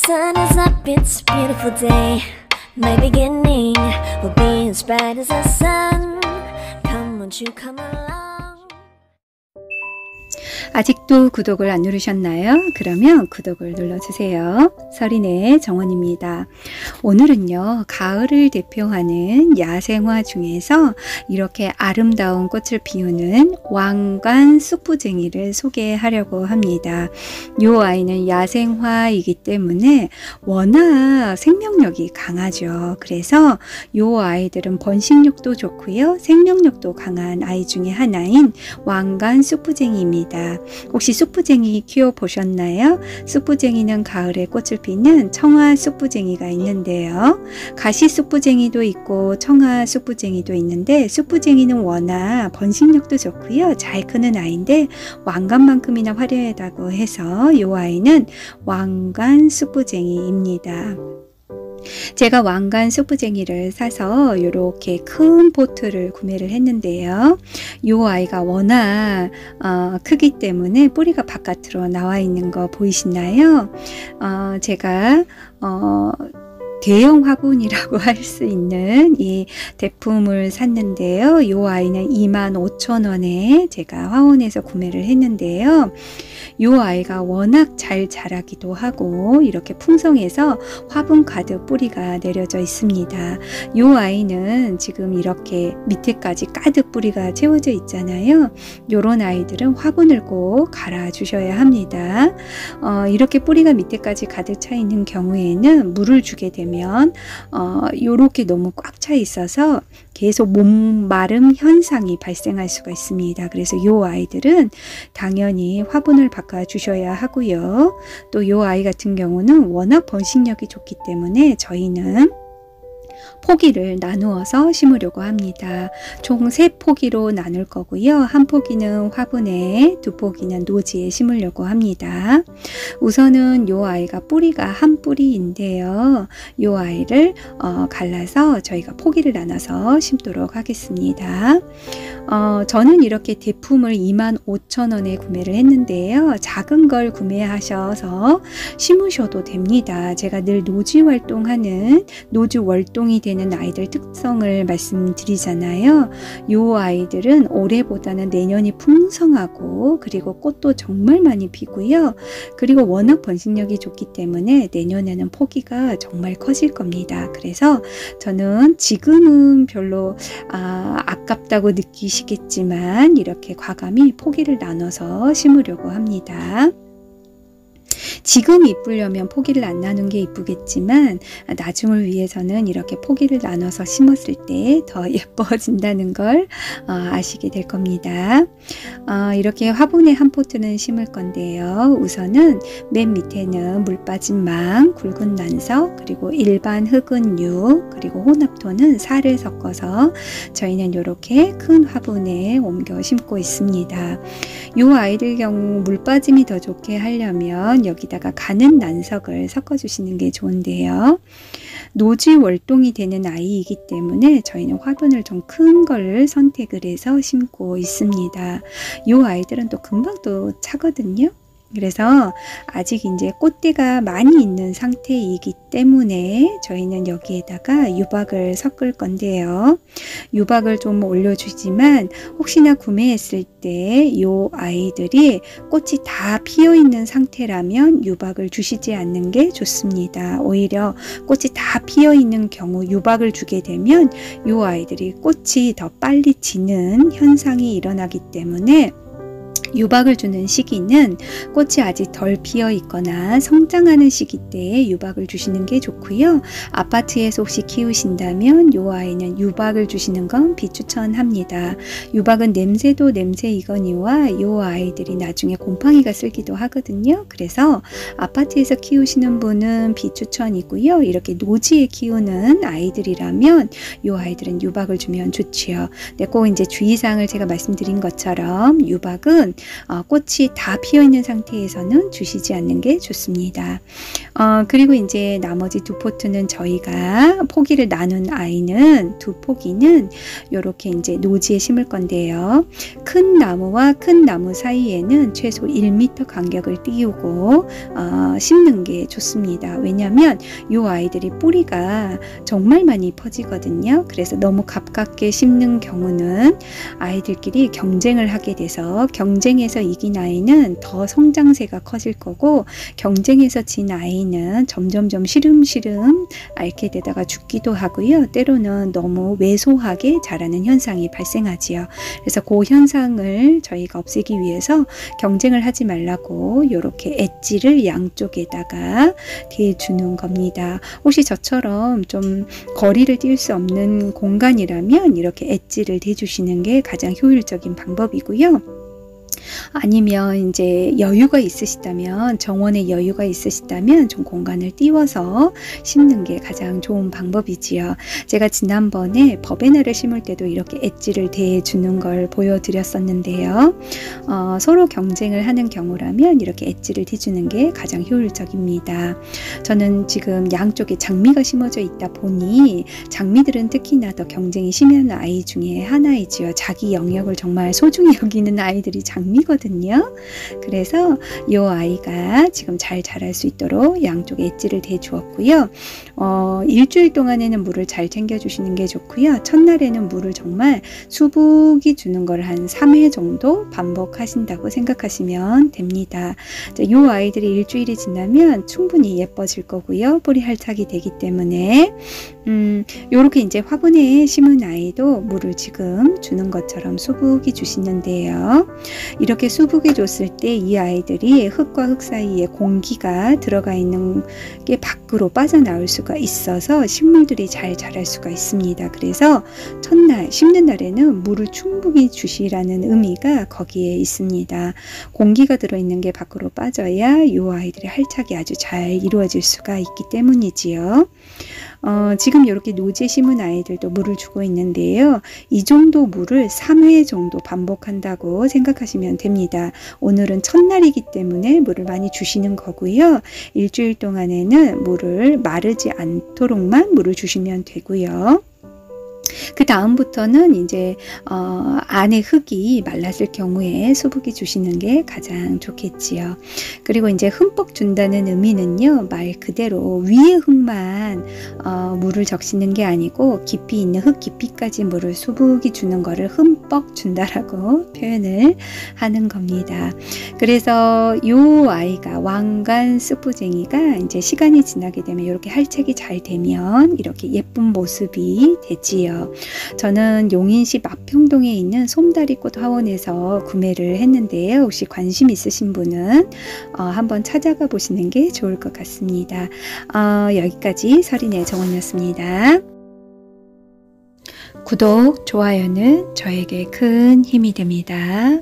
sun is up, it's a beautiful day. My beginning will be as bright as the sun. Come, won't you come along? 아직도 구독을 안 누르셨나요? 그러면 구독을 눌러주세요. 서린의 정원입니다. 오늘은요, 가을을 대표하는 야생화 중에서 이렇게 아름다운 꽃을 피우는 왕관 쑥부쟁이를 소개하려고 합니다. 이 아이는 야생화이기 때문에 워낙 생명력이 강하죠. 그래서 이 아이들은 번식력도 좋고요, 생명력도 강한 아이 중에 하나인 왕관 쑥부쟁이입니다. 혹시 쑥부쟁이 키워보셨나요? 쑥부쟁이는 가을에 꽃을 피는 청아 쑥부쟁이가 있는데요. 가시 쑥부쟁이도 있고 청아 쑥부쟁이도 있는데, 쑥부쟁이는 워낙 번식력도 좋고요, 잘 크는 아이인데 왕관만큼이나 화려하다고 해서 이 아이는 왕관 쑥부쟁이입니다. 제가 왕관 쑥부쟁이를 사서 이렇게 큰 포트를 구매를 했는데요. 이 아이가 워낙 크기 때문에 뿌리가 바깥으로 나와 있는 거 보이시나요? 제가 대형 화분이라고 할 수 있는 이 제품을 샀는데요. 이 아이는 25,000원에 제가 화원에서 구매를 했는데요. 이 아이가 워낙 잘 자라기도 하고 이렇게 풍성해서 화분 가득 뿌리가 내려져 있습니다. 이 아이는 지금 이렇게 밑에까지 가득 뿌리가 채워져 있잖아요. 이런 아이들은 화분을 꼭 갈아 주셔야 합니다. 이렇게 뿌리가 밑에까지 가득 차 있는 경우에는 물을 주게 되면 이렇게 너무 꽉 차 있어서 계속 목마름 현상이 발생할 수가 있습니다. 그래서 이 아이들은 당연히 화분을 바꿔 주셔야 하고요. 또 이 아이 같은 경우는 워낙 번식력이 좋기 때문에 저희는 포기를 나누어서 심으려고 합니다. 총 3포기로 나눌 거고요. 한 포기는 화분에, 2포기는 노지에 심으려고 합니다. 우선은 이 아이가 뿌리가 한 뿌리인데요. 이 아이를 갈라서 저희가 포기를 나눠서 심도록 하겠습니다. 저는 이렇게 대품을 25,000원에 구매를 했는데요. 작은 걸 구매하셔서 심으셔도 됩니다. 제가 늘 노지 활동하는 노지 월동이 되는 아이들 특성을 말씀드리잖아요. 이 아이들은 올해보다는 내년이 풍성하고 그리고 꽃도 정말 많이 피고요. 그리고 워낙 번식력이 좋기 때문에 내년에는 포기가 정말 커질 겁니다. 그래서 저는 지금은 별로 아깝다고 느끼시겠지만 이렇게 과감히 포기를 나눠서 심으려고 합니다. 지금 이쁘려면 포기를 안 나눈 게 이쁘겠지만 나중을 위해서는 이렇게 포기를 나눠서 심었을 때 더 예뻐진다는 걸 아시게 될 겁니다. 이렇게 화분에 한 포트는 심을 건데요. 우선은 맨 밑에는 물 빠진 망, 굵은 난석, 그리고 일반 흙은 6, 그리고 혼합토는 4를 섞어서 저희는 이렇게 큰 화분에 옮겨 심고 있습니다. 이 아이들 경우 물 빠짐이 더 좋게 하려면 여기다가 가는 난석을 섞어 주시는 게 좋은데요. 노지 월동이 되는 아이이기 때문에 저희는 화분을 좀 큰 걸 선택을 해서 심고 있습니다. 이 아이들은 또 금방 또 차거든요. 그래서 아직 이제 꽃대가 많이 있는 상태이기 때문에 저희는 여기에다가 유박을 섞을 건데요. 유박을 좀 올려주지만 혹시나 구매했을 때 이 아이들이 꽃이 다 피어 있는 상태라면 유박을 주시지 않는 게 좋습니다. 오히려 꽃이 다 피어 있는 경우 유박을 주게 되면 이 아이들이 꽃이 더 빨리 지는 현상이 일어나기 때문에 유박을 주는 시기는 꽃이 아직 덜 피어 있거나 성장하는 시기 때에 유박을 주시는 게 좋고요. 아파트에서 혹시 키우신다면 이 아이는 유박을 주시는 건 비추천합니다. 유박은 냄새도 냄새이거니와 이 아이들이 나중에 곰팡이가 쓸기도 하거든요. 그래서 아파트에서 키우시는 분은 비추천이고요. 이렇게 노지에 키우는 아이들이라면 이 아이들은 유박을 주면 좋지요. 네, 꼭 이제 주의사항을 제가 말씀드린 것처럼 유박은 꽃이 다 피어 있는 상태에서는 주시지 않는 게 좋습니다. 그리고 이제 나머지 두 포트는 저희가 포기를 나눈 아이는 두 포기는 이렇게 이제 노지에 심을 건데요. 큰 나무와 큰 나무 사이에는 최소 1m 간격을 띄우고 심는 게 좋습니다. 왜냐하면 이 아이들이 뿌리가 정말 많이 퍼지거든요. 그래서 너무 가깝게 심는 경우는 아이들끼리 경쟁을 하게 돼서 경쟁에서 이긴 아이는 더 성장세가 커질 거고 경쟁에서 진 아이는 점점점 시름시름 앓게 되다가 죽기도 하고요. 때로는 너무 왜소하게 자라는 현상이 발생하지요. 그래서 그 현상을 저희가 없애기 위해서 경쟁을 하지 말라고 이렇게 엣지를 양쪽에다가 대주는 겁니다. 혹시 저처럼 좀 거리를 띄울 수 없는 공간이라면 이렇게 엣지를 대주시는 게 가장 효율적인 방법이고요. 아니면 이제 여유가 있으시다면 정원에 여유가 있으시다면 좀 공간을 띄워서 심는 게 가장 좋은 방법이지요. 제가 지난번에 버베나를 심을 때도 이렇게 엣지를 대주는 걸 보여드렸었는데요. 서로 경쟁을 하는 경우라면 이렇게 엣지를 대주는 게 가장 효율적입니다. 저는 지금 양쪽에 장미가 심어져 있다 보니 장미들은 특히나 더 경쟁이 심한 아이 중에 하나이지요. 자기 영역을 정말 소중히 여기는 아이들이 장미거든요. 그래서 이 아이가 지금 잘 자랄 수 있도록 양쪽에 엣지를 대주었고요. 일주일 동안에는 물을 잘 챙겨주시는 게 좋고요. 첫날에는 물을 정말 수북이 주는 걸 한 3회 정도 반복하신다고 생각하시면 됩니다. 이 아이들이 일주일이 지나면 충분히 예뻐질 거고요. 뿌리 활착이 되기 때문에 요렇게 이제 화분에 심은 아이도 물을 지금 주는 것처럼 수북이 주시는데요. 이렇게 수북이 줬을 때 이 아이들이 흙과 흙 사이에 공기가 들어가 있는 게 밖으로 빠져나올 수가 있어서 식물들이 잘 자랄 수가 있습니다. 그래서 첫날 심는 날에는 물을 충분히 주시라는 의미가 거기에 있습니다. 공기가 들어있는 게 밖으로 빠져야 이 아이들의 활착이 아주 잘 이루어질 수가 있기 때문이지요. 지금 이렇게 노지에 심은 아이들도 물을 주고 있는데요. 이 정도 물을 3회 정도 반복한다고 생각하시면 됩니다. 오늘은 첫날이기 때문에 물을 많이 주시는 거고요. 일주일 동안에는 물을 마르지 않도록만 물을 주시면 되고요. 그 다음부터는 이제 안에 흙이 말랐을 경우에 수북이 주시는 게 가장 좋겠지요. 그리고 이제 흠뻑 준다는 의미는요, 말 그대로 위에 흙만 물을 적시는 게 아니고 깊이 있는 흙 깊이까지 물을 수북이 주는 거를 흠뻑 준다라고 표현을 하는 겁니다. 그래서 이 아이가 왕관 스프쟁이가 이제 시간이 지나게 되면 이렇게 활착이 잘 되면 이렇게 예쁜 모습이 되지요. 저는 용인시 마평동에 있는 솜다리꽃 화원에서 구매를 했는데요. 혹시 관심 있으신 분은 한번 찾아가 보시는 게 좋을 것 같습니다. 여기까지 서린의 정원이었습니다. 구독, 좋아요는 저에게 큰 힘이 됩니다.